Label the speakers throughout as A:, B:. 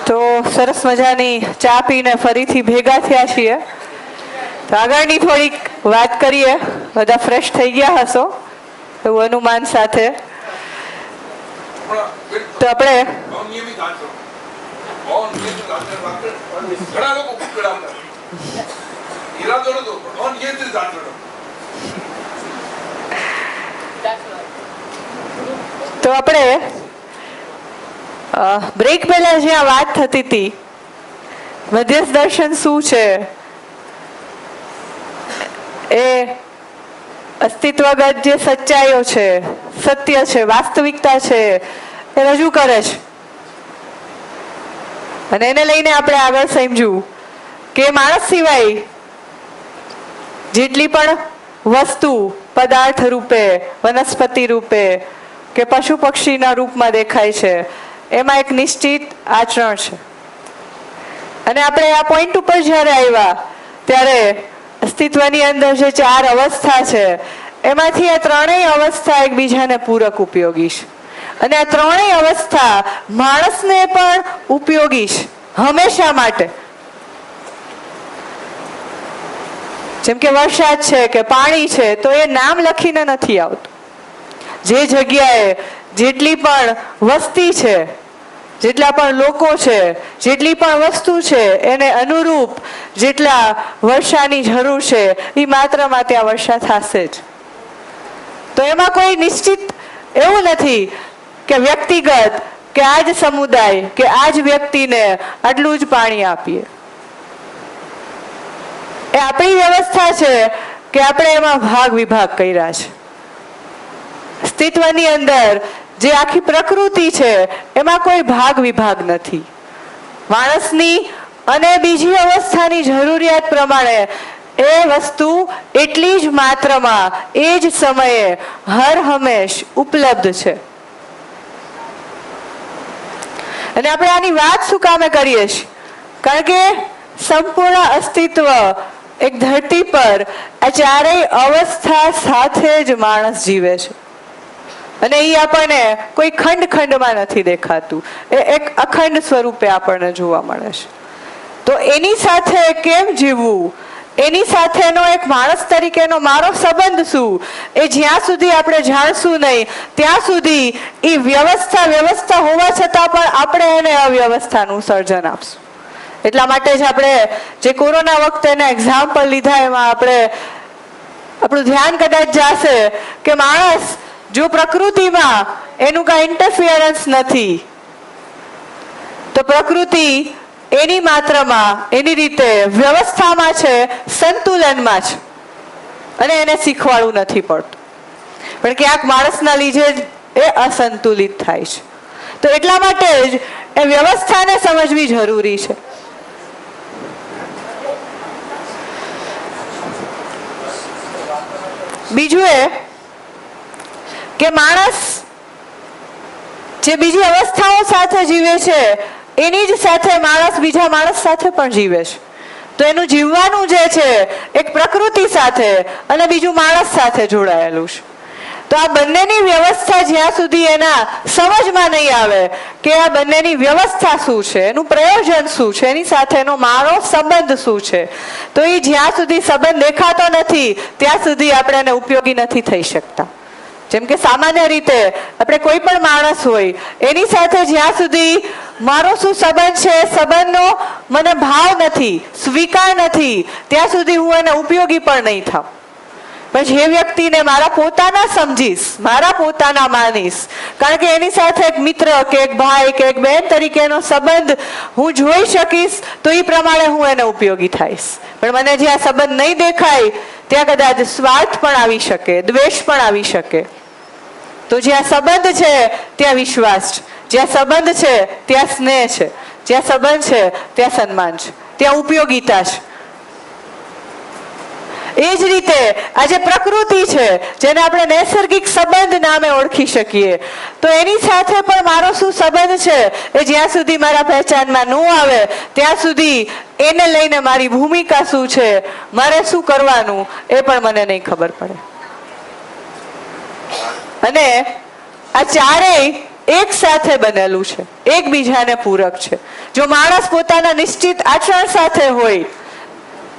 A: તો સરસ મજાની ચા પીને ફરીથી ભેગા થયા છીએ. તો આગળની થોડીક વાત કરીએ. બધા ફ્રેશ થઈ ગયા હશો એવું અનુમાન સાથે. તો આપણે બ્રેક પહેલા જ્યાં વાત થતી હતી મધ્યસ્થ દર્શન શું છે, એ અસ્તિત્વગત જે સચ્ચાઈઓ છે, સત્ય છે, વાસ્તવિકતા છે એ રજૂ કરે છે. અને એને લઈને આપણે આગળ સમજ્યું કે માણસ સિવાય જેટલી પણ વસ્તુ પદાર્થ રૂપે, વનસ્પતિ રૂપે કે પશુ પક્ષીના રૂપમાં દેખાય છે એમાં એક નિશ્ચિત આચરણ છે. અને આપણે આ પોઈન્ટ ઉપર જ્યારે આવ્યા ત્યારે અસ્તિત્વની અંદર જે 4 અવસ્થા છે એમાંથી આ ત્રણેય અવસ્થા એકબીજાને પૂરક ઉપયોગી છે. અને આ ત્રણેય અવસ્થા માણસને પણ ઉપયોગી છે હંમેશા માટે. જેમ કે વરસાદ છે કે પાણી છે તો એ નામ લખીને નથી આવતું. જે જગ્યાએ જેટલી પણ વસ્તી છે, જેટલા પણ લોકો છે, જેટલી પણ વસ્તુ છે એને અનુરૂપ જેટલા વર્ષાની જરૂર છે એ માત્રામાં ત્યાં વર્ષા થશે જ. તો એમાં કોઈ નિશ્ચિત એવું નથી કે વ્યક્તિગત કે આ જ સમુદાય કે આ જ વ્યક્તિને આટલું જ પાણી આપીએ. એ આપણી વ્યવસ્થા છે કે આપણે એમાં ભાગ વિભાગ કર્યા છે. અસ્તિત્વની અંદર જે આખી પ્રકૃતિ છે એમાં કોઈ ભાગ વિભાગ નથી. માણસની અને બીજી અવસ્થાની જરૂરિયાત પ્રમાણે એ વસ્તુ એટલી જ માત્રામાં એ જ સમયે હર હંમેશ ઉપલબ્ધ છે. અને આપણે આની વાત શું કામે કરીએ છીએ? કારણ કે સંપૂર્ણ અસ્તિત્વ એક ધરતી પર આ ચારેય અવસ્થા સાથે જ માણસ જીવે છે. અને એ આપણને કોઈ ખંડ ખંડમાં નથી દેખાતું, એ એક અખંડ સ્વરૂપે આપણને જોવા મળે છે. તો એની સાથે કેમ જીવવું, એની સાથેનો એક માણસ તરીકેનો મારો સંબંધ શું, એ જ્યાં સુધી આપણે જાણશું નહીં ત્યાં સુધી એ વ્યવસ્થા હોવા છતાં પણ આપણે એને અવ્યવસ્થાનું સર્જન આપશું. એટલા માટે જ આપણે જે કોરોના વખતેના એક્ઝામ્પલ લીધા એમાં આપણું ધ્યાન કદાચ જશે કે માણસ જો પ્રકૃતિમાં એનું કાંઈ ઇન્ટરફિયરન્સ નથી તો પ્રકૃતિ એની માત્રામાં એની રીતે વ્યવસ્થામાં છે, સંતુલનમાં છે. અને એને શીખવાડવું નથી પડતું, પણ ક્યાંક માણસના લીધે જ એ અસંતુલિત થાય છે. તો એટલા માટે જ એ વ્યવસ્થાને સમજવી જરૂરી છે. બીજું એ કે માણસ જે બીજી અવસ્થાઓ સાથે જીવે છે એની જ સાથે માણસ બીજા માણસ સાથે પણ જીવે છે. તો એનું જીવવાનું જે છે એક પ્રકૃતિ સાથે અને બીજું માણસ સાથે જોડાયેલું છે. તો આ બંનેની વ્યવસ્થા જ્યાં સુધી એના સમજમાં નહીં આવે કે આ બંનેની વ્યવસ્થા શું છે, એનું પ્રયોજન શું છે, એની સાથેનો મારો સંબંધ શું છે, તો એ જ્યાં સુધી સંબંધ દેખાતો નથી ત્યાં સુધી આપણે એને ઉપયોગી નથી થઈ શકતા. જેમ કે સામાન્ય રીતે આપણે કોઈ પણ માણસ હોય એની સાથે જ્યાં સુધી મારો શું સંબંધ છે, સંબંધનો મને ભાવ નથી, સ્વીકાર નથી, ત્યાં સુધી હું એને ઉપયોગી પણ નહીં થાઉં. પણ જે વ્યક્તિને મારા પોતાના સમજીશ, મારા પોતાના માનીશ, કારણ કે એની સાથે એક મિત્ર કે એક ભાઈ કે એક બહેન તરીકેનો સંબંધ હું જોઈ શકીશ તો એ પ્રમાણે હું એને ઉપયોગી થઈશ. પણ મને જ્યાં સંબંધ નહીં દેખાય ત્યાં કદાચ સ્વાર્થ પણ આવી શકે, દ્વેષ પણ આવી શકે. તો જ્યાં સંબંધ છે ત્યાં વિશ્વાસ છે, જ્યાં સંબંધ છે ત્યાં સ્નેહ છે, જ્યાં સંબંધ છે ત્યાં સન્માન છે, ત્યાં ઉપયોગીતા છે. એ જ રીતે આ જે પ્રકૃતિ છે જેને આપણે નૈસર્ગિક સંબંધ નામે ઓળખી શકીએ, તો એની સાથે પણ મારો શું સંબંધ છે એ જ્યાં સુધી મારા પહેચાનમાં ન આવે ત્યાં સુધી એને લઈને મારી ભૂમિકા શું છે, મારે શું કરવાનું એ પણ મને નહીં ખબર પડે. અને આ ચારેય એક સાથે બનેલું છે, એકબીજાને પૂરક છે. જો માણસ પોતાના નિશ્ચિત આચરણ સાથે હોય,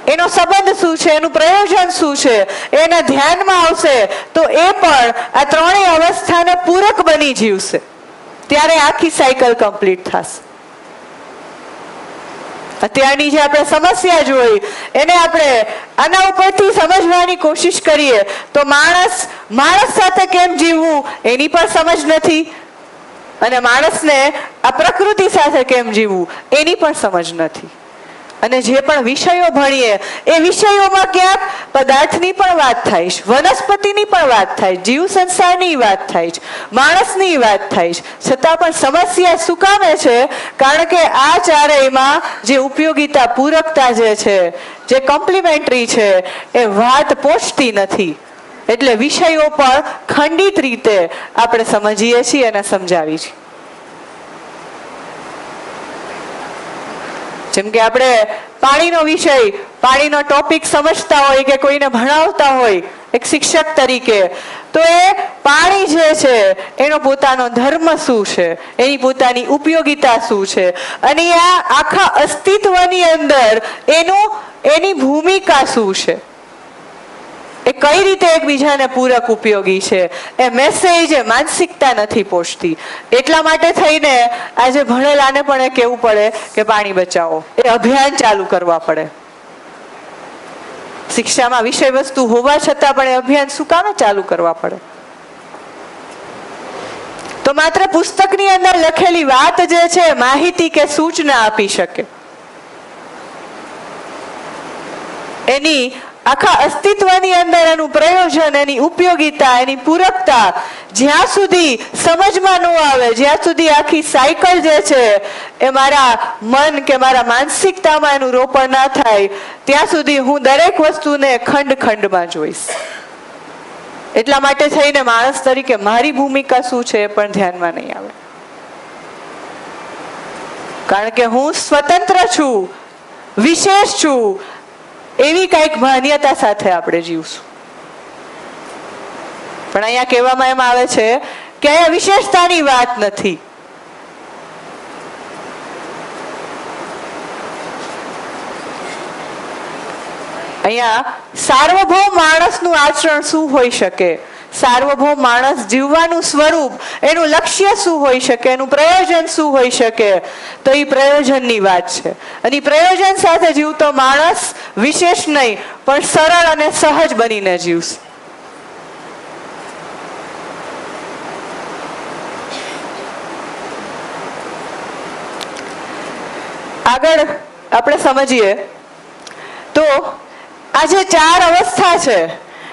A: એનો સંબંધ શું છે, એનું પ્રયોજન શું છે, એના ધ્યાનમાં આવશે તો એ પણ આ ત્રણેય અવસ્થાને પૂરક બની જીવશે. ત્યારે આખી સાયકલ કમ્પ્લીટ થશે. અત્યારની જે આપણે સમસ્યા જોઈ એને આપણે આના ઉપરથી સમજવાની કોશિશ કરીએ તો માણસ સાથે કેમ જીવવું એની પણ સમજ નથી, અને માણસને આ પ્રકૃતિ સાથે કેમ જીવવું એની પણ સમજ નથી. અને જે પણ વિષયો ભણીએ એ વિષયોમાં ક્યાંક પદાર્થની પણ વાત થાય છે, વનસ્પતિની પણ વાત થાય, જીવ સંસારની વાત થાય છે, માણસની વાત થાય છે, છતાં પણ સમસ્યા શું કામે છે? કારણ કે આ ચારેયમાં જે ઉપયોગિતા પૂરકતા જે છે, જે કોમ્પ્લિમેન્ટરી છે, એ વાત પહોંચતી નથી. એટલે વિષયો પણ ખંડિત રીતે આપણે સમજીએ છીએ અને સમજાવી છીએ. જેમ કે આપણે પાણીનો વિષય, પાણીનો ટોપિક સમજતા હોય કે કોઈને ભણાવતા હોય એક શિક્ષક તરીકે, તો એ પાણી જે છે એનો પોતાનો ધર્મ શું છે, એની પોતાની ઉપયોગિતા શું છે, અને આ આખા અસ્તિત્વની અંદર એની ભૂમિકા શું છે, એ કઈ રીતે એકબીજાને પૂરક ઉપયોગી છે, એ મેસેજ એ માનસિકતા નથી પહોંચતી. એટલા માટે થઈને આજે ભણેલાને પણ એ કહેવું પડે કે પાણી બચાવો, એ અભિયાન ચાલુ કરવા પડે. શિક્ષામાં વિષય વસ્તુ હોવા છતાં પણ એ અભિયાન શું કામે ચાલુ કરવા પડે? તો માત્ર પુસ્તકની અંદર લખેલી વાત જે છે માહિતી કે સૂચના આપી શકે, એની આખા અસ્તિત્વની અંદર એનું પ્રયોજન, એની ઉપયોગિતા, એની પૂરકતા જ્યાં સુધી સમજમાં ન આવે, જ્યાં સુધી આખી સાયકલ જે છે એ મારા મન કે મારા માનસિકતામાં એનું રોપણ ના થાય, ત્યાં સુધી હું દરેક વસ્તુને ખંડ ખંડમાં જોઈશ. એટલા માટે થઈને માણસ તરીકે મારી ભૂમિકા શું છે એ પણ ધ્યાનમાં નહીં આવે. કારણ કે હું સ્વતંત્ર છું, વિશેષ છું, એવી કઈક માન્યતા સાથે આપણે જીવશું. પણ અહીંયા કહેવામાં એમ આવે છે કે અહીંયા વિશેષતાની વાત નથી. અહીંયા સાર્વભૌમ માણસનું આચરણ શું હોઈ શકે, સાર્વભૌમ માણસ જીવવાનું સ્વરૂપ, એનું લક્ષ્ય શું હોઈ શકે, એનું પ્રયોજન શું હોઈ શકે, તો એ પ્રયોજનની વાત છે. અને પ્રયોજન સાથે જીવતો માણસ વિશેષ નહીં પણ સરળ અને સહજ બનીને જીવશે. આગળ આપણે સમજીએ તો આ જે ચાર અવસ્થા છે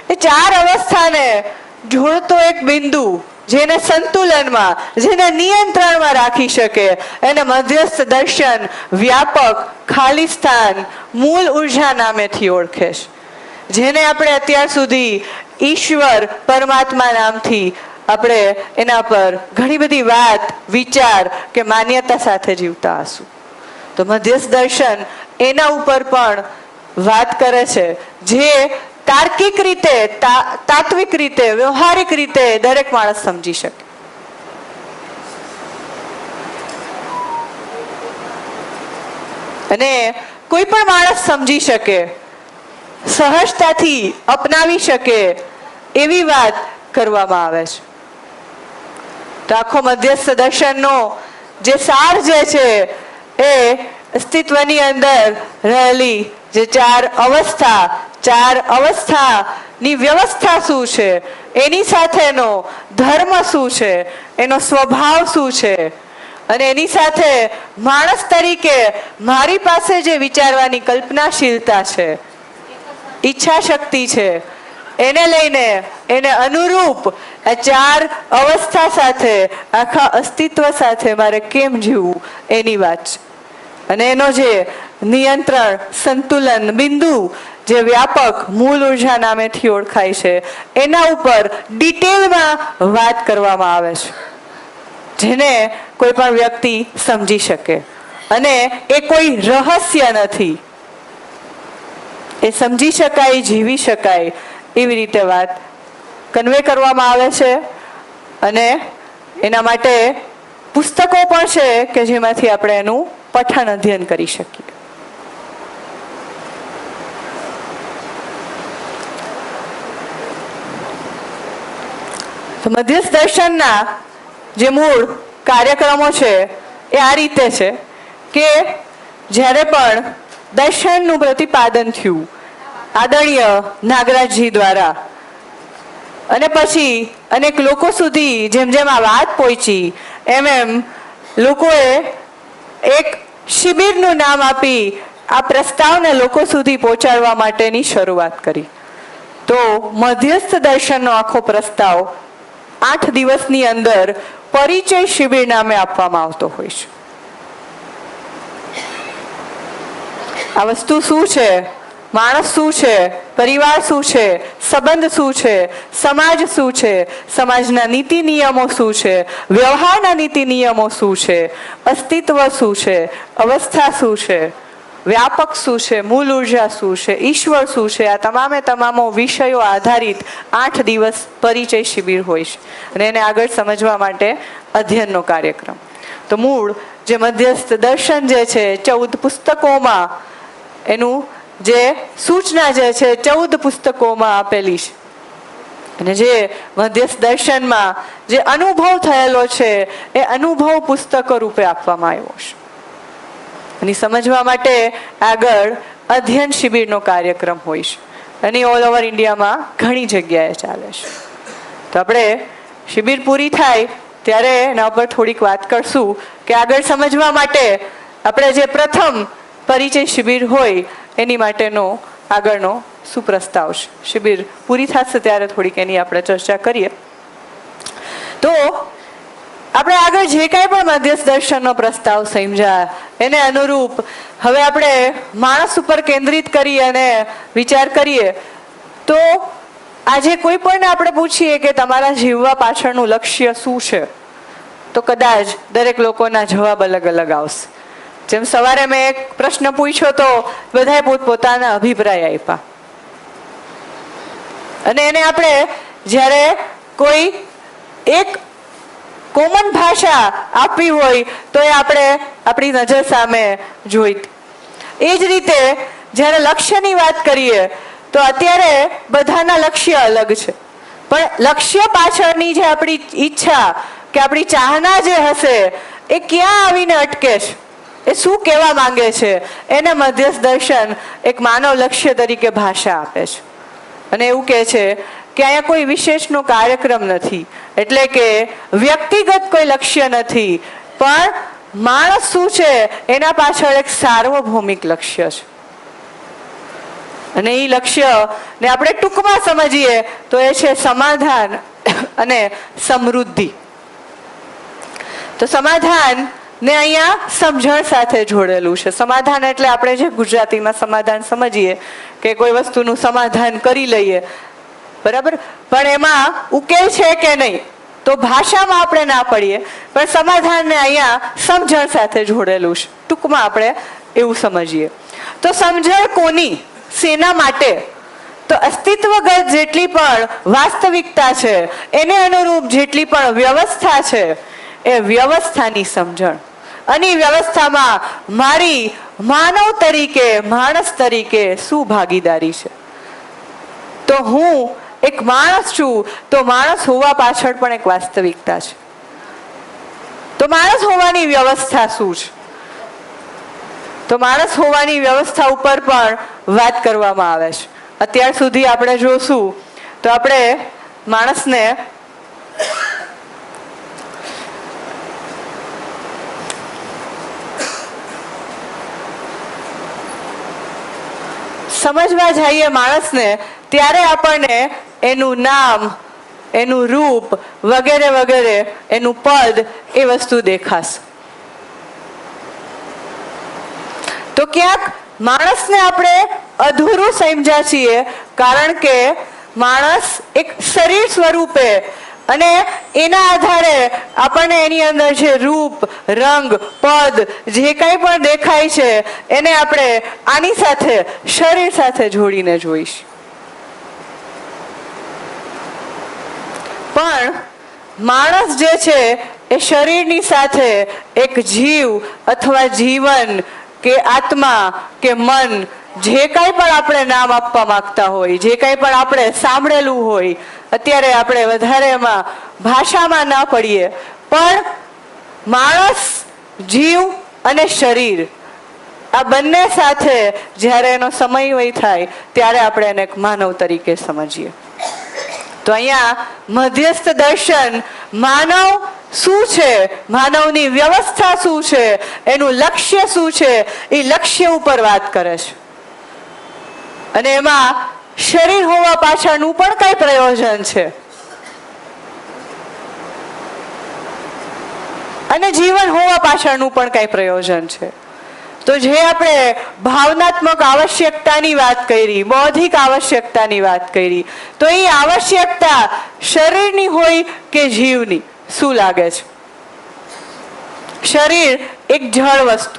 A: એ ચાર અવસ્થાને જોડતો એક બિંદુ, જેને સંતુલનમાં, જેને નિયંત્રણમાં રાખી શકે, એને મધ્યસ્થ દર્શન, વ્યાપક, ખાલિસ્તાન, મૂળ ઉર્જા નામેથી ઓળખે છે. જેને આપણે અત્યાર સુધી ઈશ્વર, પરમાત્મા નામથી આપણે એના પર ઘણી બધી વાત, વિચાર કે માન્યતા સાથે જીવતા હશું. તો મધ્યસ્થ દર્શન એના ઉપર પણ વાત કરે છે, જે તાર્કિક રીતે, તાત્વિક રીતે, વ્યવહારિક રીતે દરેક માણસ સમજી શકે. અને કોઈ પણ માણસ સમજી શકે, સહજતાથી અપનાવી શકે એવી વાત કરવામાં આવે છે. તો આખો મધ્યસ્થ દર્શનનો જે સાર જે છે એ અસ્તિત્વની અંદર રહેલી જે ચાર અવસ્થાની વ્યવસ્થા શું છે, એની સાથેનો ધર્મ શું છે, એનો સ્વભાવ શું છે, અને એની સાથે માણસ તરીકે મારી પાસે જે વિચારવાની કલ્પનાશીલતા છે, ઈચ્છા શક્તિ છે, એને લઈને એને અનુરૂપ આ ચાર અવસ્થા સાથે, આખા અસ્તિત્વ સાથે મારે કેમ જીવવું એની વાત છે. અને એનો જે નિયંત્રણ, સંતુલન બિંદુ, જે વ્યાપક મૂળ ઉર્જા નામેથી ઓળખાય છે, એના ઉપર ડિટેલમાં વાત કરવામાં આવે છે, જેને કોઈ પણ વ્યક્તિ સમજી શકે. અને એ કોઈ રહસ્ય નથી, એ સમજી શકાય, જીવી શકાય એવી રીતે વાત કન્વે કરવામાં આવે છે. અને એના માટે પુસ્તકો પણ છે કે જેમાંથી આપણે એનું પઠન અધ્યયન કરી શકીએ. તો મધ્યસ્થ દર્શનના જે મૂળ કાર્યક્રમો છે એ આ રીતે છે કે જ્યારે પણ દર્શનનું પ્રતિપાદન થયું આદરણીય નાગરાજજી દ્વારા, અને પછી અનેક લોકો સુધી જેમ જેમ આ વાત પહોંચી એમ લોકોએ એક શિબિરનું નામ આપી આ પ્રસ્તાવને લોકો સુધી પહોંચાડવા માટેની શરૂઆત કરી. તો મધ્યસ્થ દર્શનનો આખો પ્રસ્તાવ 8 દિવસની અંદર પરિચય શિબિર નામે આપવામાં આવતો હોય છે. આ વસ્તુ શું છે, માણસ શું છે, પરિવાર શું છે, સંબંધ શું છે, સમાજ શું છે, સમાજના નીતિ નિયમો શું છે, વ્યવહારના નીતિ નિયમો શું છે, અસ્તિત્વ શું છે, અવસ્થા શું છે, વ્યાપક શું છે, મૂળ ઉર્જા શું છે, ઈશ્વર શું છે, આ તમામો વિષયો આધારિત 8 દિવસ પરિચય શિબિર હોય છે અને એને આગળ સમજવા માટે અધ્યયનનો કાર્યક્રમ. તો મૂળ જે મધ્યસ્થ દર્શન જે છે 14 પુસ્તકોમાં એનું જે સૂચના જે છે 14 પુસ્તકોમાં આપેલી છે, અને જે મધ્યસ્થ દર્શનમાં જે અનુભવ થયેલો છે એ અનુભવ પુસ્તકો રૂપે આપવામાં આવ્યો છે. અને સમજવા માટે આગળ અધ્યયન શિબિરનો કાર્યક્રમ હોય છે અને ઓલ ઓવર ઇન્ડિયામાં ઘણી જગ્યાએ ચાલે છે. તો આપણે શિબિર પૂરી થાય ત્યારે એના પર થોડીક વાત કરશું કે આગળ સમજવા માટે આપણે જે પ્રથમ પરિચય શિબિર હોય એની માટેનો આગળનો શું પ્રસ્તાવ છે. શિબિર પૂરી થશે ત્યારે થોડીક એની આપણે ચર્ચા કરીએ. તો આપણે આગળ જે કાંઈ પણ મધ્યસ્થ દર્શનનો પ્રસ્તાવ સમજ્યા એને અનુરૂપ હવે આપણે માણસ ઉપર કેન્દ્રિત કરી અને વિચાર કરીએ. તો આજે કોઈ પણ આપણે પૂછીએ કે તમારા જીવવા પાછળનું લક્ષ્ય શું છે, તો કદાચ દરેક લોકોના જવાબ અલગ અલગ આવશે. જેમ સવારે મેં એક પ્રશ્ન પૂછ્યો તો બધાએ પોતપોતાના અભિપ્રાય આપ્યા, અને એને આપણે જ્યારે કોઈ એક કોમન ભાષા આપવી હોય તો એ આપણે આપણી નજર સામે જોઈ. એ જ રીતે જ્યારે લક્ષ્યની વાત કરીએ તો અત્યારે બધાના લક્ષ્ય અલગ છે, પણ લક્ષ્ય પાછળની જે આપણી ઈચ્છા કે આપણી ચાહના જે હશે એ ક્યાં આવીને અટકે છે, એ શું કહેવા માંગે છે, એને મધ્યસ્થ દર્શન એક માનવ લક્ષ્ય તરીકે ભાષા આપે છે. અને એવું કહે છે કે અહીંયા કોઈ વિશેષનો કાર્યક્રમ નથી, એટલે કે વ્યક્તિગત કોઈ લક્ષ્ય નથી, પણ માણસ શું છે એના પાછળ એક સાર્વભૌમિક લક્ષ્ય છે. અને એ લક્ષ્ય ને આપણે ટૂંકમાં સમજીએ તો એ છે સમાધાન અને સમૃદ્ધિ. તો સમાધાન ને અહીંયા સમજણ સાથે જોડેલું છે. સમાધાન એટલે આપણે જે ગુજરાતીમાં સમાધાન સમજીએ કે કોઈ વસ્તુનું સમાધાન કરી લઈએ, બરાબર, પણ એમાં ઉકેલ છે કે નહીં તો ભાષામાં આપણે ના પડીએ, પણ સમાધાનને અહીંયા સમજણ સાથે જોડેલું છે. ટૂંકમાં આપણે એવું સમજીએ તો સમજણ કોની, શેના માટે? તો અસ્તિત્વગત જેટલી પણ વાસ્તવિકતા છે એને અનુરૂપ જેટલી પણ વ્યવસ્થા છે એ વ્યવસ્થાની સમજણ, અને વ્યવસ્થામાં મારી માનવ તરીકે, માણસ તરીકે શું ભાગીદારી છે. તો હું એક માણસ છું, તો માણસ હોવા પાછળ પણ એક વાસ્તવિકતા છે. તો માણસ હોવાની વ્યવસ્થા શું છે? તો માણસ હોવાની વ્યવસ્થા ઉપર પણ વાત કરવામાં આવે છે. અત્યાર સુધી આપણે જોશું તો આપણે માણસને સમજવા જઈએ માણસને ત્યારે આપણને એનું નામ, એનું રૂપ વગેરે વગેરે, એનું પદ, એ વસ્તુ દેખાશે. તો ક્યાંક માણસને આપણે અધૂરું સમજ્યા છીએ, કારણ કે માણસ એક શરીર સ્વરૂપે અને એના આધારે આપણને એની અંદર જે રૂપ, રંગ, પદ જે કંઈ પણ દેખાય છે એને આપણે આની સાથે, શરીર સાથે જોડીને જોઈશું. પણ માણસ જે છે એ શરીરની સાથે એક જીવ અથવા જીવન કે આત્મા કે મન, જે કાંઈ પણ આપણે નામ આપવા માંગતા હોય, જે કાંઈ પણ આપણે સાંભળેલું હોય, અત્યારે આપણે વધારે એમાં ભાષામાં ના પડીએ, પણ માણસ, જીવ અને શરીર આ બંને સાથે જ્યારે એનો સમન્વય થાય ત્યારે આપણે એને એક માનવ તરીકે સમજીએ. તો અહીંયા મધ્યસ્થ દર્શન માનવ શું છે, માનવની વ્યવસ્થા શું છે, એનું લક્ષ્ય શું છે, એ લક્ષ્ય ઉપર વાત કરે છે. અને એમાં શરીર હોવા પાછળનું પણ કઈ પ્રયોજન છે અને જીવન હોવા પાછળનું પણ કઈ પ્રયોજન છે. તો જે આપણે ભાવનાત્મક આવશ્યકતાની વાત કરી, બૌદ્ધિક આવશ્યકતાની વાત કરી, તો એ આવશ્યકતા શરીરની હોય કે જીવની, શું લાગે છે? શરીર એક જળ વસ્તુ,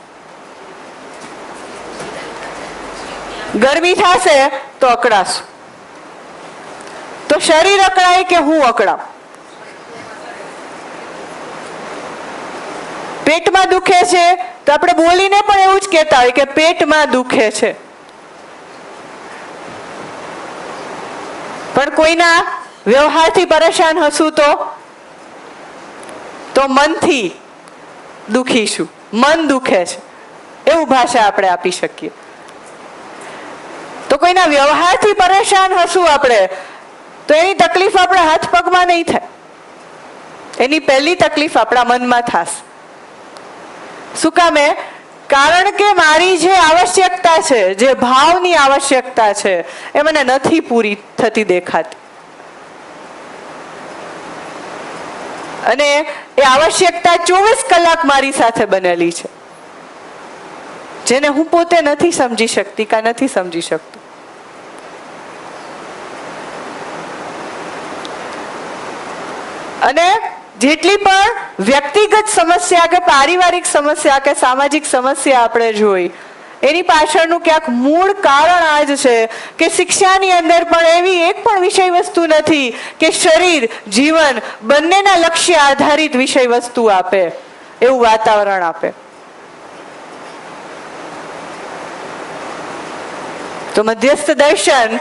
A: ગરમી થશે તો અકળાશું. તો શરીર અકળાય કે હું અકળાવ? પેટમાં દુખે છે તો આપણે બોલીને પણ એવું જ કહેતા હોય કે પેટમાં દુખે છે, પણ કોઈના વ્યવહારથી પરેશાન હશું તો મનથી દુખીશું, મન દુખે છે એવું ભાષા આપણે આપી શકીએ. તો કોઈના વ્યવહારથી પરેશાન હશું આપણે તો એની તકલીફ આપણા હાથ પગમાં નહીં થાય, એની પહેલી તકલીફ આપણા મનમાં થશે. શું કામે? કારણ કે મારી જે આવશ્યકતા છે, જે ભાવની આવશ્યકતા છે, એ મને નથી પૂરી થતી દેખાતી. અને એ આવશ્યકતા 24 કલાક મારી સાથે બનેલી છે, જેને હું પોતે નથી સમજી શકતી કે નથી સમજી શકતું. અને જેટલી પણ વ્યક્તિગત સમસ્યા કે પારિવારિક સમસ્યા કે સામાજિક સમસ્યા આપણે જોઈ, એની પાછળનું ક્યાંક મૂળ કારણ આ જ છે કે શિક્ષાની અંદર પણ એવી એક પણ વિષય વસ્તુ નથી કે શરીર, જીવન બંનેના લક્ષ્ય આધારિત વિષય વસ્તુ આપે, એવું વાતાવરણ આપે. તો મધ્યસ્થ દર્શન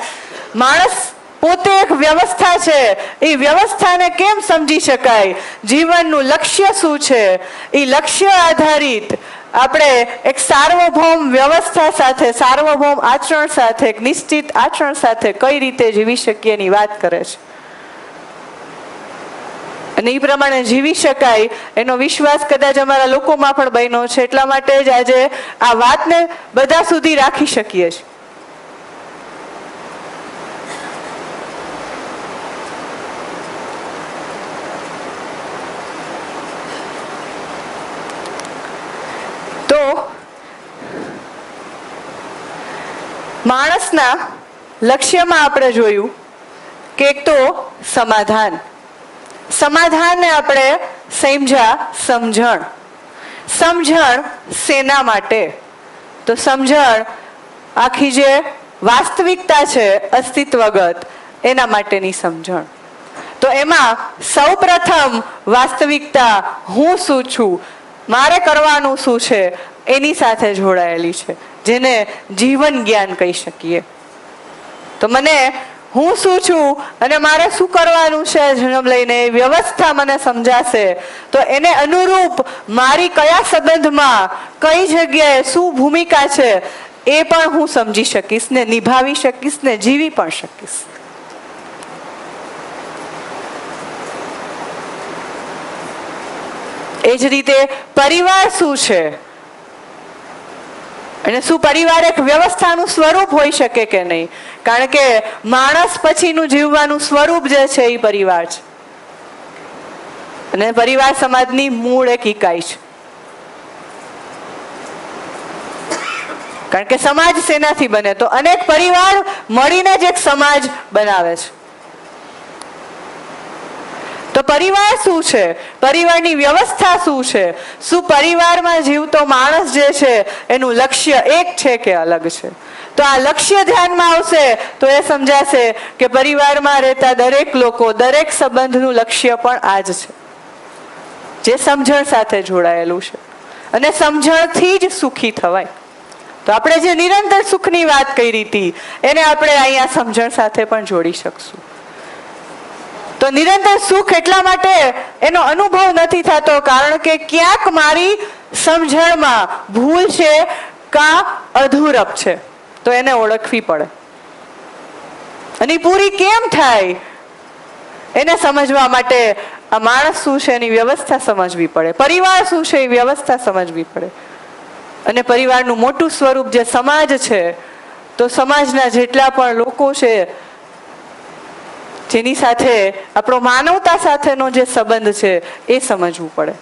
A: માણસ પોતે એક વ્યવસ્થા છે, એ વ્યવસ્થાને કેમ સમજી શકાય, જીવનનું લક્ષ્ય શું છે, એ લક્ષ્ય આધારિત આપણે એક સાર્વભૌમ વ્યવસ્થા સાથે, સાર્વભૌમ આચરણ સાથે, એક નિશ્ચિત આચરણ સાથે કઈ રીતે જીવી શકીએ એની વાત કરે છે. અને એ પ્રમાણે જીવી શકાય એનો વિશ્વાસ કદાચ અમારા લોકોમાં પણ બન્યો છે, એટલા માટે જ આજે આ વાતને બધા સુધી રાખી શકીએ છીએ. તો માણસના લક્ષ્યમાં આપણે જોયું કે એક તો સમાધાન, સમાધાનને આપણે સમજણ. સમજણ શેના માટે? તો સમજણ આખી જે વાસ્તવિકતા છે અસ્તિત્વગત, એના માટેની સમજણ. તો એમાં સૌપ્રથમ વાસ્તવિકતા હું શું છું, મારે કરવાનું શું છે, એની સાથે જોડાયેલી છે, જેને જીવન જ્ઞાન કહી શકીએ. તો મને હું શું છું અને મારે શું કરવાનું છે જન્મ લઈને, વ્યવસ્થા મને સમજાશે તો એને અનુરૂપ મારી કયા સંબંધમાં, કઈ જગ્યાએ શું ભૂમિકા છે એ પણ હું સમજી શકીશ ને નિભાવી શકીશ ને જીવી પણ શકીશ. એ જ રીતે પરિવાર શું છે અને શું પરિવાર એક વ્યવસ્થાનું સ્વરૂપ હોઈ શકે કે નહીં? કારણ કે માણસ પછીનું જીવવાનું સ્વરૂપ જે છે એ પરિવાર છે, અને પરિવાર સમાજની મૂળ એક ઇકાઈ છે. કારણ કે સમાજ શેનાથી બને? તો અનેક પરિવાર મળીને જ એક સમાજ બનાવે છે. તો પરિવાર શું છે? પરિવારની વ્યવસ્થા શું છે? શું પરિવારમાં જીવતો માણસ જે છે એનું લક્ષ્ય એક છે કે અલગ છે? તો આ લક્ષ્ય ધ્યાનમાં આવશે તો એ સમજાશે કે પરિવારમાં રહેતા દરેક લોકો, દરેક સંબંધનું લક્ષ્ય પણ આ જ છે, જે સમજણ સાથે જોડાયેલું છે. અને સમજણથી જ સુખી થવાય. તો આપણે જે નિરંતર સુખની વાત કરી હતી એને આપણે અહીંયા સમજણ સાથે પણ જોડી શકશું. તો નિરંતર સુખ એટલા માટે એનો અનુભવ નથી થતો કારણ કે ક્યાંક મારી સમજણમાં ભૂલ છે કા અધૂરપ છે, તો એને ઓળખવી પડે. અને પૂરી કેમ થાય એને સમજવા માટે આ માણસ શું છે એની વ્યવસ્થા સમજવી પડે, પરિવાર શું છે એ વ્યવસ્થા સમજવી પડે. અને પરિવારનું મોટું સ્વરૂપ જે સમાજ છે, તો સમાજના જેટલા પણ લોકો છે જેની સાથે આપણો માનવતા સાથેનો જે સંબંધ છે એ સમજવું પડે.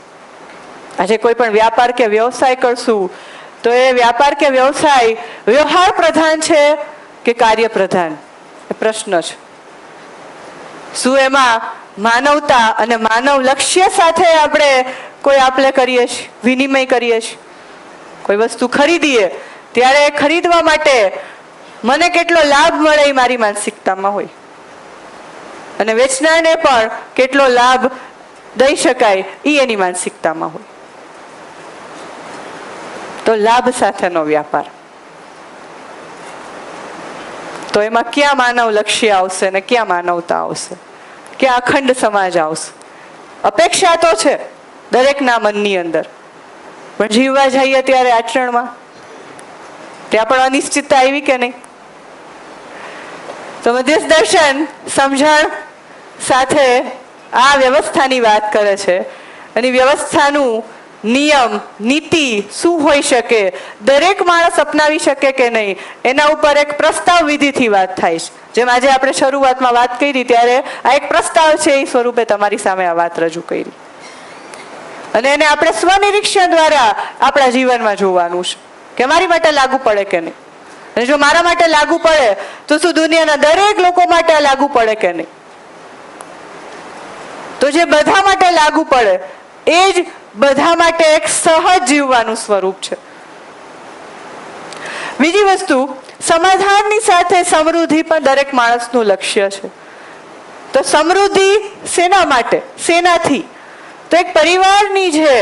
A: આજે કોઈ પણ વ્યાપાર કે વ્યવસાય કરશું તો એ વ્યાપાર કે વ્યવસાય વ્યવહાર પ્રધાન છે કે કાર્ય પ્રધાન, એ પ્રશ્ન છે. શું એમાં માનવતા અને માનવ લક્ષ્ય સાથે આપણે કોઈ આપલે કરીએ છીએ, વિનિમય કરીએ છીએ? કોઈ વસ્તુ ખરીદીએ ત્યારે ખરીદવા માટે મને કેટલો લાભ મળે એ મારી માનસિકતામાં હોય, અને વેચનારને પણ કેટલો લાભ દઈ શકાય એ એની માનસિકતામાં હોય. તો લાભ સાથેનો વ્યાપાર, તો એમાં ક્યાં માનવ લક્ષ્ય આવશે ને ક્યાં માનવતા આવશે, ક્યાં અખંડ સમાજ આવશે? અપેક્ષા તો છે દરેકના મનની અંદર, પણ જીવવા જઈએ ત્યારે આચરણમાં ત્યાં પણ અનિશ્ચિતતા આવી કે નહીં? તો મધ્યસ્થ દર્શન સમજણ સાથે આ વ્યવસ્થાની વાત કરે છે. અને વ્યવસ્થાનું નિયમ નીતિ શું હોઈ શકે, દરેક માણસ અપનાવી શકે કે નહીં, એના ઉપર એક પ્રસ્તાવ વિધિથી વાત થાય છે. જેમ આજે આપણે શરૂઆતમાં વાત કરી ત્યારે આ એક પ્રસ્તાવ છે એ સ્વરૂપે તમારી સામે આ વાત રજૂ કરી, અને એને આપણે સ્વનિરીક્ષણ દ્વારા આપણા જીવનમાં જોવાનું છે કે મારી માટે લાગુ પડે કે નહીં. અને જો મારા માટે લાગુ પડે તો શું દુનિયાના દરેક લોકો માટે આ લાગુ પડે કે નહીં? તો જે બધા માટે લાગુ પડે એ જ બધા માટે એક સહજ જીવવાનું સ્વરૂપ છે. બીજી વસ્તુ, સમાધાનની સાથે સમૃદ્ધિ પણ દરેક માણસનું લક્ષ્ય છે. તો સમૃદ્ધિ શેના માટે, શેનાથી? તો એક પરિવારની જે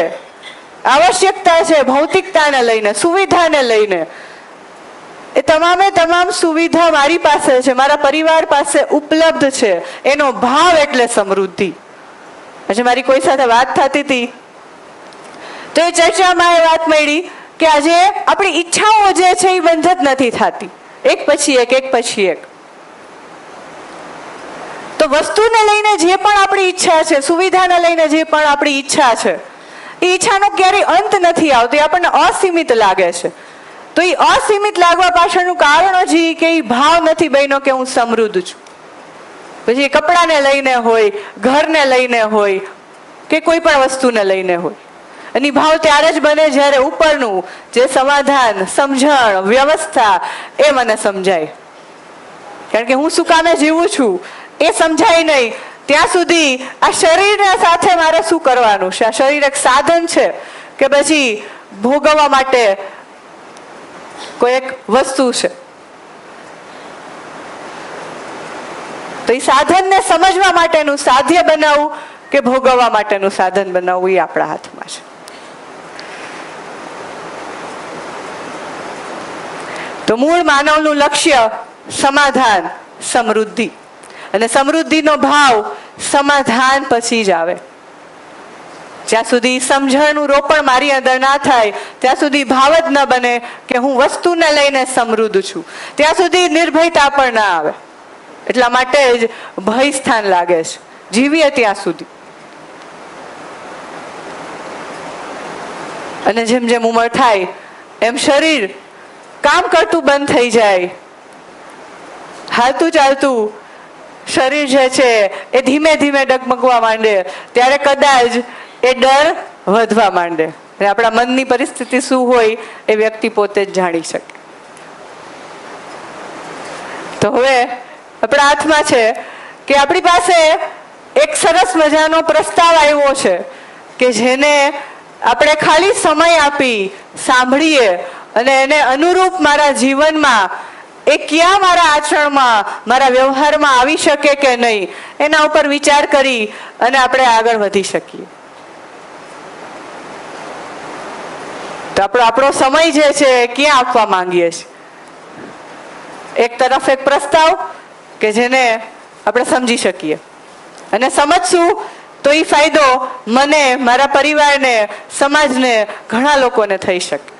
A: આવશ્યકતા છે ભૌતિકતાને લઈને, સુવિધાને લઈને, એ તમામે તમામ સુવિધા મારી પાસે છે, મારા પરિવાર પાસે ઉપલબ્ધ છે, એનો ભાવ એટલે સમૃદ્ધિ. આજે મારી કોઈ સાથે વાત થતી હતી તો એ ચર્ચામાં એ વાત મળી કે આજે આપણી ઈચ્છાઓ જે છે એ બંધ જ નથી થતી, એક પછી એક. તો વસ્તુને લઈને જે પણ આપણી ઈચ્છા છે, સુવિધાને લઈને જે પણ આપણી ઈચ્છા છે, એ ઈચ્છાનો ક્યારેય અંત નથી આવતો, એ આપણને અસીમિત લાગે છે. તો એ અસીમિત લાગવા પાછળનું કારણ જ કે એ ભાવ નથી બન્યો કે હું સમૃદ્ધ છું. પછી કપડાને લઈને હોય, ઘરને લઈને હોય કે કોઈ પણ વસ્તુને લઈને હોય, અને ભાવ ત્યારે જ બને જ્યારે ઉપરનું જે સમાધાન, સમજણ, વ્યવસ્થા એ મને સમજાય. કારણ કે હું શું કામે જીવું છું એ સમજાય નહીં ત્યાં સુધી આ શરીરના સાથે મારે શું કરવાનું છે? આ શરીર એક સાધન છે કે પછી ભોગવવા માટે કોઈ એક વસ્તુ છે? તો એ સાધનને સમજવા માટેનું સાધ્ય બનાવવું કે ભોગવવા માટેનું સાધન બનાવવું એ આપણા હાથમાં છે. તો મૂળ માનવનું લક્ષ્ય સમાધાન, સમૃદ્ધિ, અને સમૃદ્ધિનો ભાવ સમાધાન પછી જ આવે. જ્યાં સુધી સમજણનું રોપણ મારી અંદર ના થાય ત્યાં સુધી ભાવ જ ન બને કે હું વસ્તુને લઈને સમૃદ્ધ છું, ત્યાં સુધી નિર્ભયતા પણ ના આવે. એટલા માટે જ ભય સ્થાન લાગે છે જીવીએ ત્યાં સુધી. અને જેમ જેમ ઉંમર થાય એમ શરીર કામ કરતું બંધ થઈ જાય, હાલતું ચાલતું શરીર જે છે એ ધીમે ધીમે ડગમગવા માંડે, ત્યારે કદાચ એ ડર વધવા માંડે. અને આપણા મનની પરિસ્થિતિ શું હોય એ વ્યક્તિ પોતે જ જાણી શકે. તો હવે આપણા હાથમાં છે કે આપણી પાસે એક સરસ મજાનો પ્રસ્તાવ આવ્યો છે કે જેને આપણે ખાલી સમય આપી સાંભળીએ અને એને અનુરૂપ મારા જીવનમાં એ ક્યાં મારા આચરણમાં, મારા વ્યવહારમાં આવી શકે કે નહીં, એના ઉપર વિચાર કરી અને આપણે આગળ વધી શકીએ. તો આપણો સમય જે છે ક્યાં આપવા માંગીએ છીએ? એક તરફ એક પ્રસ્તાવ કે જેને આપણે સમજી શકીએ અને સમજશું તો એ ફાયદો મને, મારા પરિવારને, સમાજને, ઘણા લોકોને થઈ શકે.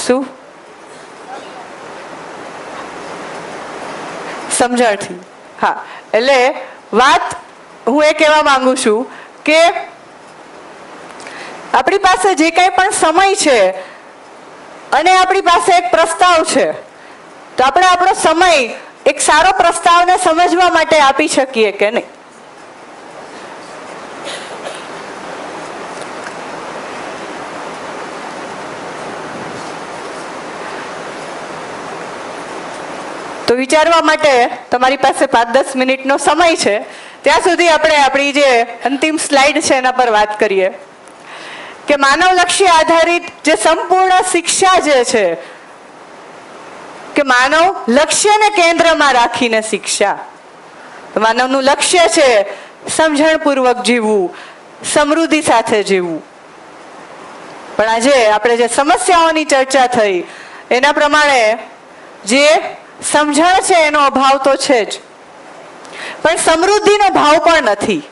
A: શું સમજણથી? હા, એટલે વાત હું એ કહેવા માંગુ છું કે આપણી પાસે જે કંઈ પણ સમય છે અને આપણી પાસે એક પ્રસ્તાવ છે, તો આપણે આપણો સમય એક સારો પ્રસ્તાવને સમજવા માટે આપી શકીએ કે નહીં? તો વિચારવા માટે તમારી પાસે 5-10 મિનિટનો સમય છે. ત્યાં સુધી આપણે આપણી જે અંતિમ સ્લાઇડ છે એના પર વાત કરીએ કે માનવ લક્ષ્ય આધારિત જે સંપૂર્ણ શિક્ષા જે છે કે માનવ લક્ષ્યને કેન્દ્રમાં રાખીને શિક્ષા. માનવનું લક્ષ્ય છે સમજણપૂર્વક જીવવું, સમૃદ્ધિ સાથે જીવવું. પણ આજે આપણે જે સમસ્યાઓની ચર્ચા થઈ એના પ્રમાણે જે સમજણ છે એનો અભાવ તો છે જ, પણ સમૃદ્ધિનો ભાવ પણ નથી.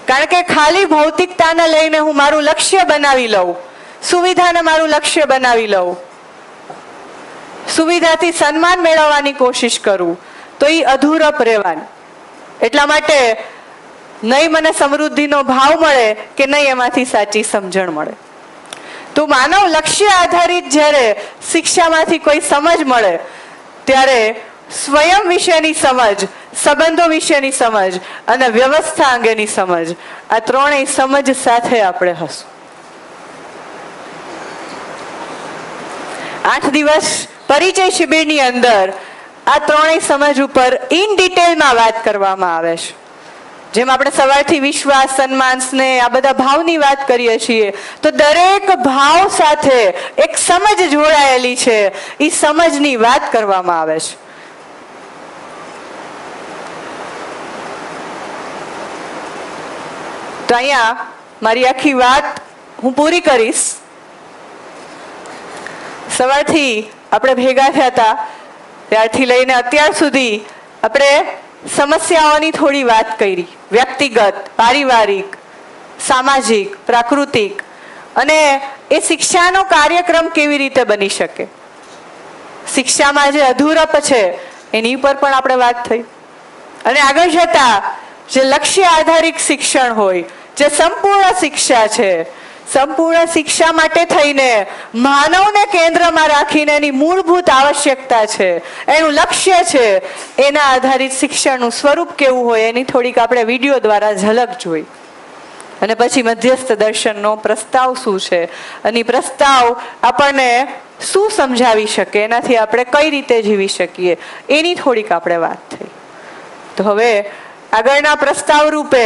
A: કારણ કે ખાલી ભૌતિકતાને લઈને હું મારું લક્ષ્ય બનાવી લઉં, સુવિધાને મારું લક્ષ્ય બનાવી લઉં, સુવિધાથી સન્માન મેળવવાની કોશિશ કરું, તો એ અધૂરપ રહેવાનું. એટલા માટે નહીં મને સમૃદ્ધિનો ભાવ મળે કે નહીં એમાંથી સાચી સમજણ મળે. તો માનવ લક્ષ્ય આધારિત જ્યારે શિક્ષામાંથી કોઈ સમજ મળે ત્યારે સ્વયં વિશેની સમજ, સંબંધો વિશેની સમજ અને વ્યવસ્થા અંગેની સમજ, આ ત્રણેય સમજ સાથે આપણે હશું. 8 દિવસ પરિચય શિબિરની અંદર આ ત્રણેય સમજ ઉપર ઇન ડિટેલમાં વાત કરવામાં આવે છે. જેમ આપણે સવારથી વિશ્વાસ, સન્માન, સ્નેહ આ બધા ભાવની વાત કરીએ છીએ, તો દરેક ભાવ સાથે એક સમજ જોડાયેલી છે. એ સમજની વાત કરવામાં આવે છે. તો અહીંયા મારી આખી વાત હું પૂરી કરીશ. સવારથી આપણે ભેગા થયા હતા ત્યારથી લઈને અત્યાર સુધી આપણે સમસ્યાઓની થોડી વાત કરી, વ્યક્તિગત, પારિવારિક, સામાજિક, પ્રાકૃતિક, અને એ શિક્ષાનો કાર્યક્રમ કેવી રીતે બની શકે, શિક્ષામાં જે અધૂરપ છે એની ઉપર પણ આપણે વાત થઈ. અને આગળ જતા જે લક્ષ્ય આધારિત શિક્ષણ હોય, જે સંપૂર્ણ શિક્ષા છે, સંપૂર્ણ શિક્ષા માટે થઈને માનવને કેન્દ્રમાં રાખીને એની મૂળભૂત આવશ્યકતા છે, એનું લક્ષ્ય છે, એના આધારિત શિક્ષણનું સ્વરૂપ કેવું હોય એની થોડીક આપણે વિડીયો દ્વારા ઝલક જોઈ. અને પછી મધ્યસ્થ દર્શનનો પ્રસ્તાવ શું છે અને પ્રસ્તાવ આપણને શું સમજાવી શકે, એનાથી આપણે કઈ રીતે જીવી શકીએ એની થોડીક આપણે વાત થઈ. તો હવે આગળના પ્રસ્તાવ રૂપે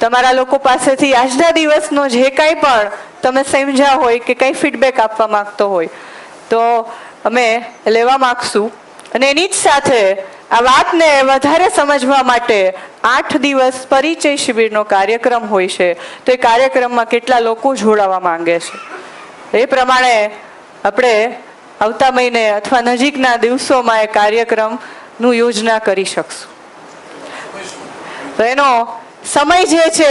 A: તમારા લોકો પાસેથી આજના દિવસનો જે કાંઈ પણ તમે સમજ્યા હોય કે કંઈ ફીડબેક આપવા માંગતો હોય તો અમે લેવા માંગશું. અને એની જ સાથે આ વાતને વધારે સમજવા માટે 8 દિવસ પરિચય શિબિરનો કાર્યક્રમ હોય છે. તો એ કાર્યક્રમમાં કેટલા લોકો જોડાવા માંગે છે એ પ્રમાણે આપણે આવતા મહિને અથવા નજીકના દિવસોમાં એ કાર્યક્રમનું યોજના કરી શકશું. તો એનો સમય જે છે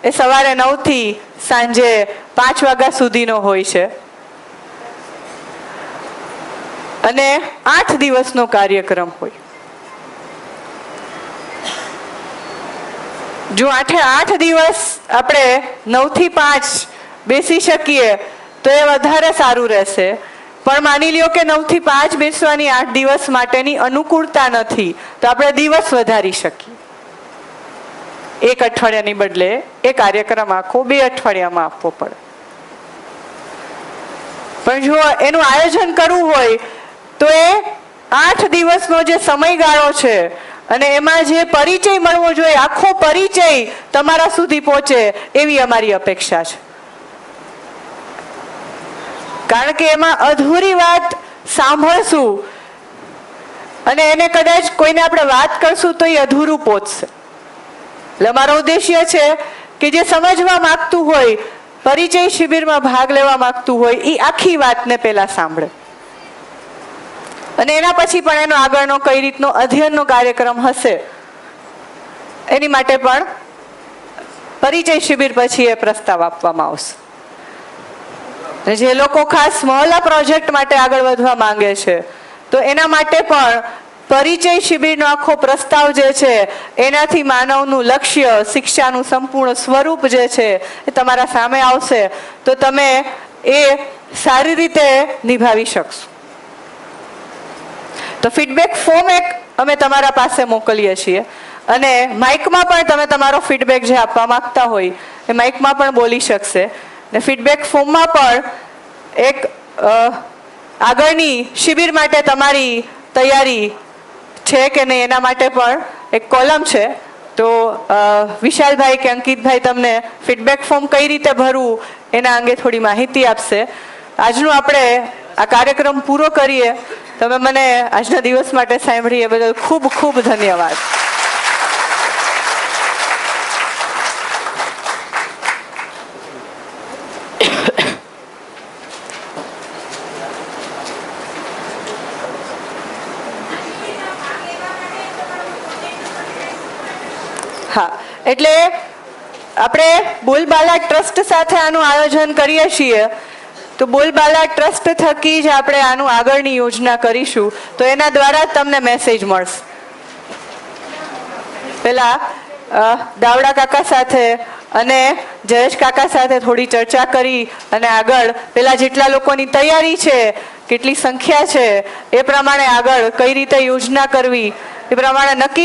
A: એ સવારે 9 થી સાંજે 5 વાગ્યા સુધીનો હોય છે અને 8 દિવસનો કાર્યક્રમ હોય. જો 8 દિવસ આપણે 9 થી 5 બેસી શકીએ તો એ વધારે સારું રહેશે. પણ માની લ્યો કે 9 થી 5 બેસવાની 8 દિવસ માટેની અનુકૂળતા નથી તો આપણે દિવસ વધારી શકીએ. એક અઠવાડિયાની બદલે એ કાર્યક્રમ આખો 2 અઠવાડિયામાં આપવો પડે. પણ જો એનું આયોજન કરવું હોય તો એ 8 દિવસનો જે સમયગાળો છે અને એમાં જે પરિચય મળવો જોઈએ આખો પરિચય તમારા સુધી પહોંચે એવી અમારી અપેક્ષા છે. કારણ કે એમાં અધૂરી વાત સાંભળશું અને એને કદાચ કોઈને આપણે વાત કરશું તો એ અધૂરું પહોંચશે. એટલે અમારો ઉદ્દેશ્ય છે કે જે સમજવા માંગતું હોય, પરિચય શિબિરમાં ભાગ લેવા માંગતું હોય, એ આખી વાતને પહેલા સાંભળે અને એના પછી પણ એનો આગળનો કઈ રીતનો અધ્યયનનો કાર્યક્રમ હશે એની માટે પણ પરિચય શિબિર પછી એ પ્રસ્તાવ આપવામાં આવશે. જે લોકો ખાસ મહોલ્લા પ્રોજેક્ટ માટે આગળ વધવા માંગે છે તો એના માટે પણ પરિચય શિબિરનો આખો પ્રસ્તાવ જે છે એનાથી માનવનું લક્ષ્ય, શિક્ષાનું સંપૂર્ણ સ્વરૂપ જે છે એ તમારા સામે આવશે તો તમે એ સારી રીતે નિભાવી શકશો. તો ફીડબેક ફોર્મ એક અમે તમારા પાસે મોકલીએ છીએ અને માઇકમાં પણ તમે તમારો ફીડબેક જે આપવા માંગતા હોય એ માઇકમાં પણ બોલી શકશે. ને ફીડબેક ફોર્મમાં પણ એક આગળની શિબિર માટે તમારી તૈયારી છે કે નહીં એના માટે પણ એક કોલમ છે. તો વિશાલભાઈ કે અંકિતભાઈ તમને ફીડબેક ફોર્મ કઈ રીતે ભરવું એના અંગે થોડી માહિતી આપશે. આજનું આપણે આ કાર્યક્રમ પૂરો કરીએ. તમે મને આજના દિવસ માટે સાંભળી એ બદલ ખૂબ ખૂબ ધન્યવાદ. હા, એટલે આપણે બોલબાલા ટ્રસ્ટ સાથે આનું આયોજન કરીએ છીએ તો બોલબાલા ટ્રસ્ટ થકી જ આપણે આનું આગળની યોજના કરીશું તો એના દ્વારા જ તમને મેસેજ મળશે. પેલા દાવડા કાકા સાથે અને જયેશ કાકા સાથે થોડી ચર્ચા કરી અને આગળ પેલા જેટલા લોકોની તૈયારી છે, કેટલી સંખ્યા છે એ પ્રમાણે આગળ કઈ રીતે યોજના કરવી એ પ્રમાણે નક્કી